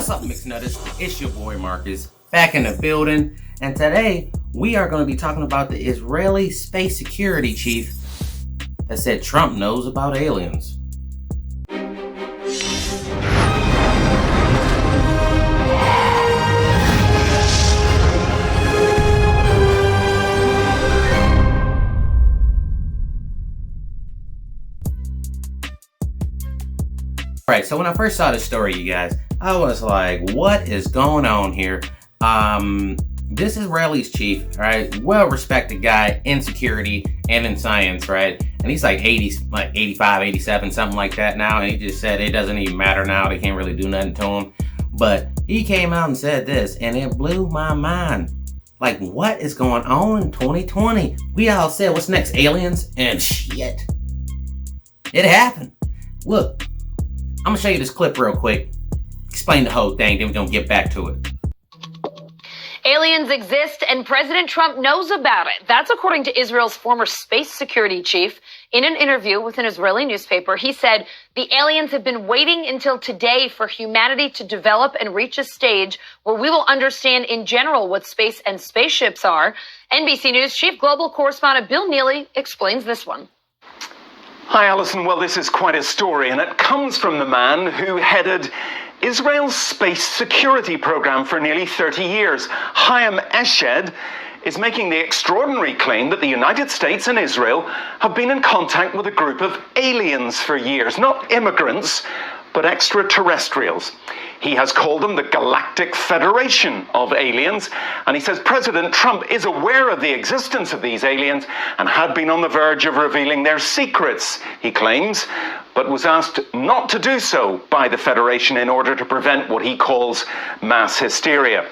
What's up, Mixed Nutters? It's your boy Marcus, back in the building, and today we are going to be talking about the Israeli space security chief that said Trump knows about aliens. Alright, so when I first saw this story, you guys, I was like, what is going on here? This Israeli's chief, right? Well-respected guy in security and in science, right? And he's like 85, 87, something like that now. And he just said it doesn't even matter now. They can't really do nothing to him. But he came out and said this, and it blew my mind. Like, what is going on in 2020? We all said, what's next? Aliens? And shit. It happened. Look. I'm gonna show you this clip real quick, explain the whole thing, then we're gonna get back to it. Aliens exist and President Trump knows about it. That's according to Israel's former space security chief. In an interview with an Israeli newspaper, he said the aliens have been waiting until today for humanity to develop and reach a stage where we will understand in general what space and spaceships are. NBC News chief global correspondent Bill Neely explains this one. Hi, Alison. Well, this is quite a story, and it comes from the man who headed Israel's space security program for nearly 30 years. Chaim Eshed is making the extraordinary claim that the United States and Israel have been in contact with a group of aliens for years, not immigrants, but extraterrestrials. He has called them the Galactic Federation of Aliens, and he says President Trump is aware of the existence of these aliens and had been on the verge of revealing their secrets, he claims, but was asked not to do so by the Federation in order to prevent what he calls mass hysteria.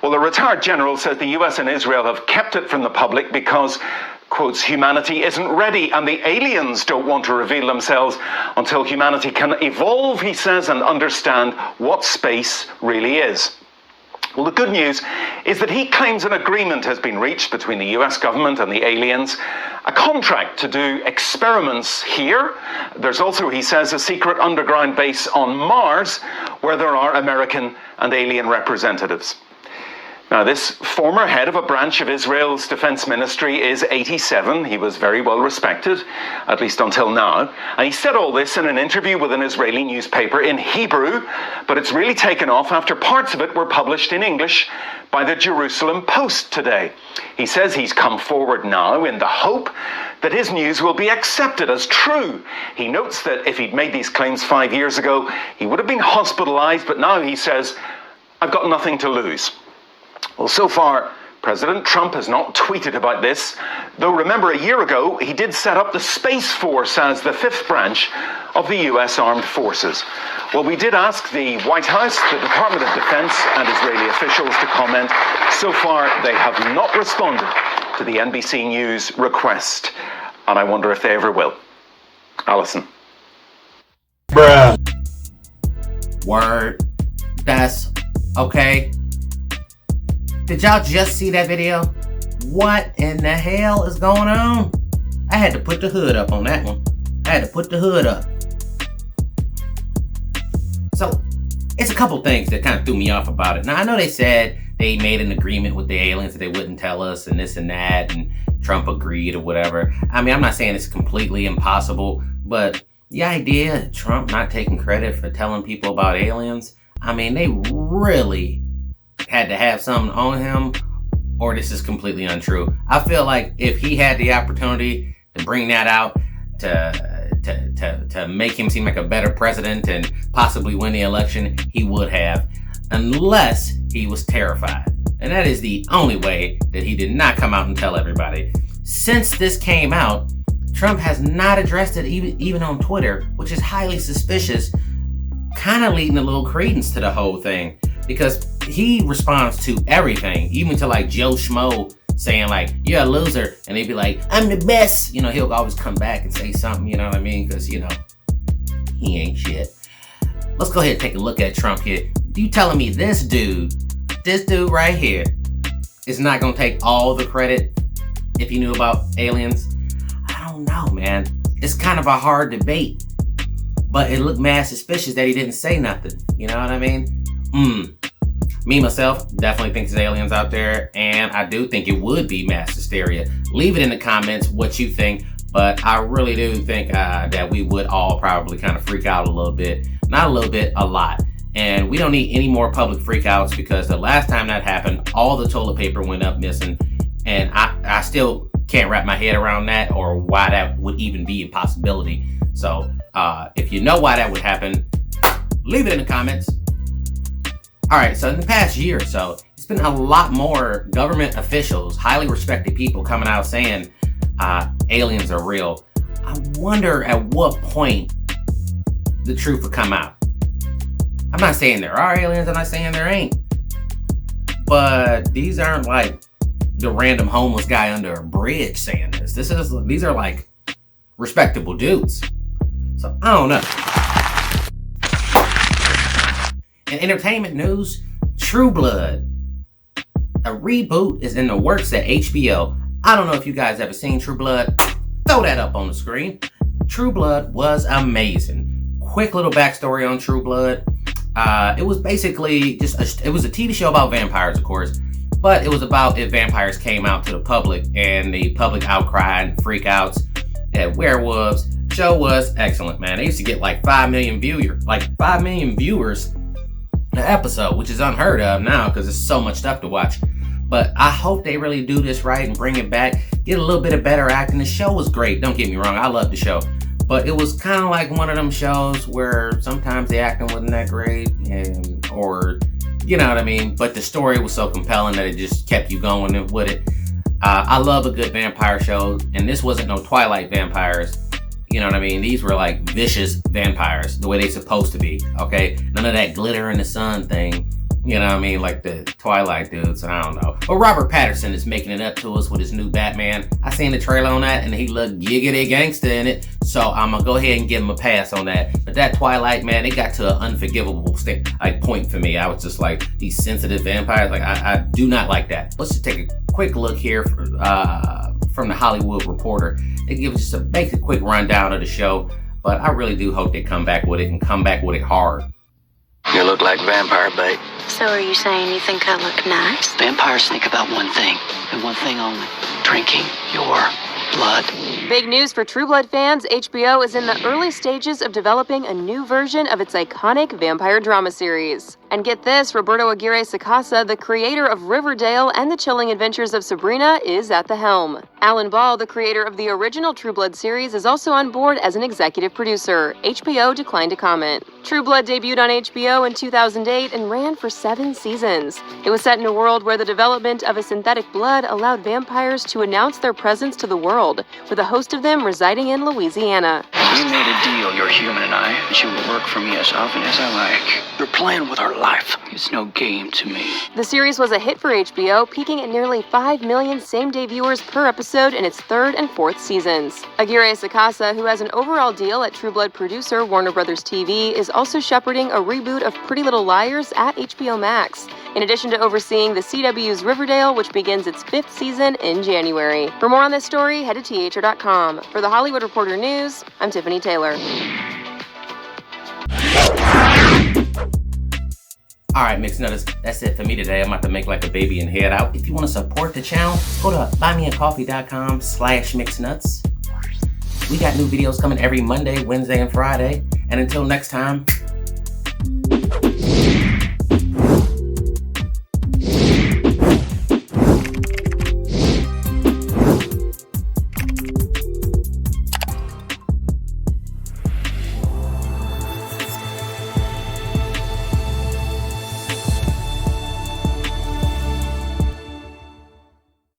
Well, the retired general says the US and Israel have kept it from the public because, quotes, humanity isn't ready and the aliens don't want to reveal themselves until humanity can evolve, he says, and understand what space really is. Well, the good news is that he claims an agreement has been reached between the US government and the aliens, a contract to do experiments here. There's also, he says, a secret underground base on Mars where there are American and alien representatives. Now, this former head of a branch of Israel's defense ministry is 87. He was very well respected, at least until now. And he said all this in an interview with an Israeli newspaper in Hebrew, but it's really taken off after parts of it were published in English by the Jerusalem Post today. He says he's come forward now in the hope that his news will be accepted as true. He notes that if he'd made these claims 5 years ago, he would have been hospitalized, but now he says, I've got nothing to lose. Well, so far, President Trump has not tweeted about this, though remember a year ago, he did set up the Space Force as the fifth branch of the US Armed Forces. Well, we did ask the White House, the Department of Defense, and Israeli officials to comment. So far, they have not responded to the NBC News request, and I wonder if they ever will. Alison. Bruh. Word. That's okay. Did y'all just see that video? What in the hell is going on? I had to put the hood up on that one. I had to put the hood up. So, it's a couple things that kind of threw me off about it. Now, I know they said they made an agreement with the aliens that they wouldn't tell us and this and that, and Trump agreed or whatever. I mean, I'm not saying it's completely impossible, but the idea of Trump not taking credit for telling people about aliens, I mean, they really had to have something on him, or this is completely untrue. I feel like if he had the opportunity to bring that out to make him seem like a better president and possibly win the election, he would have, unless he was terrified. And that is the only way that he did not come out and tell everybody. Since this came out, Trump has not addressed it even on Twitter, which is highly suspicious, kind of leading a little credence to the whole thing. Because he responds to everything, even to like Joe Schmo saying like, you're a loser. And he'd be like, I'm the best. You know, he'll always come back and say something, you know what I mean? Because, you know, he ain't shit. Let's go ahead and take a look at Trump here. You telling me this dude right here is not going to take all the credit if he knew about aliens? I don't know, man. It's kind of a hard debate. But it looked mad suspicious that he didn't say nothing. You know what I mean? Me, myself, definitely think there's aliens out there, and I do think it would be mass hysteria. Leave it in the comments what you think, but I really do think that we would all probably kind of freak out a little bit. Not a little bit, a lot. And we don't need any more public freakouts, because the last time that happened, all the toilet paper went up missing, and I still can't wrap my head around that, or why that would even be a possibility. So if you know why that would happen, leave it in the comments. All right, so in the past year or so, it's been a lot more government officials, highly respected people coming out saying aliens are real. I wonder at what point the truth will come out. I'm not saying there are aliens, I'm not saying there ain't. But these aren't like the random homeless guy under a bridge saying this. These are like respectable dudes. So I don't know. In entertainment news, True Blood, a reboot is in the works at HBO. I don't know if you guys ever seen True Blood. Throw that up on the screen. True Blood was amazing. Quick little backstory on True Blood. It was basically it was a TV show about vampires, of course, but it was about if vampires came out to the public and the public outcry and freakouts at werewolves. Show was excellent, man. They used to get like 5 million viewers an episode, which is unheard of now because there's so much stuff to watch. But I hope they really do this right and bring it back, get a little bit of better acting. The show was great, don't get me wrong, I love the show, but it was kind of like one of them shows where sometimes the acting wasn't that great, or you know what I mean, but the story was so compelling that it just kept you going with it. I love a good vampire show, and this wasn't no Twilight vampires. You know what I mean? These were like vicious vampires, the way they supposed to be, okay? None of that glitter in the sun thing, you know what I mean? Like the Twilight dudes, I don't know. But Robert Pattinson is making it up to us with his new Batman. I seen the trailer on that, and he looked giggity gangster in it, so I'm gonna go ahead and give him a pass on that. But that Twilight, man, it got to an unforgivable point for me. I was just like, these sensitive vampires, like I do not like that. Let's just take a quick look here from the Hollywood Reporter. They give us just a basic quick rundown of the show, but I really do hope they come back with it and come back with it hard. You look like vampire bait. So are you saying you think I look nice? Vampires think about one thing, and one thing only. Drinking your blood. Big news for True Blood fans, HBO is in the early stages of developing a new version of its iconic vampire drama series. And get this, Roberto Aguirre Sacasa, the creator of Riverdale and The Chilling Adventures of Sabrina, is at the helm. Alan Ball, the creator of the original True Blood series, is also on board as an executive producer. HBO declined to comment. True Blood debuted on HBO in 2008 and ran for 7 seasons. It was set in a world where the development of a synthetic blood allowed vampires to announce their presence to the world, with a host of them residing in Louisiana. We made a deal, you're human and I, and you will work for me as often as I like. You're playing with our life. It's no game to me. The series was a hit for HBO, peaking at nearly 5 million same-day viewers per episode in its 3rd and 4th seasons. Aguirre Sacasa, who has an overall deal at True Blood producer Warner Brothers TV, is also shepherding a reboot of Pretty Little Liars at HBO Max, in addition to overseeing the CW's Riverdale, which begins its 5th season in January. For more on this story, head to THR.com. For the Hollywood Reporter News, I'm Tiffany Taylor. Alright, Mixed Nutters, that's it for me today. I'm about to make like a baby and head out. If you want to support the channel, go to buymeacoffee.com/mixednuts. We got new videos coming every Monday, Wednesday, and Friday. And until next time,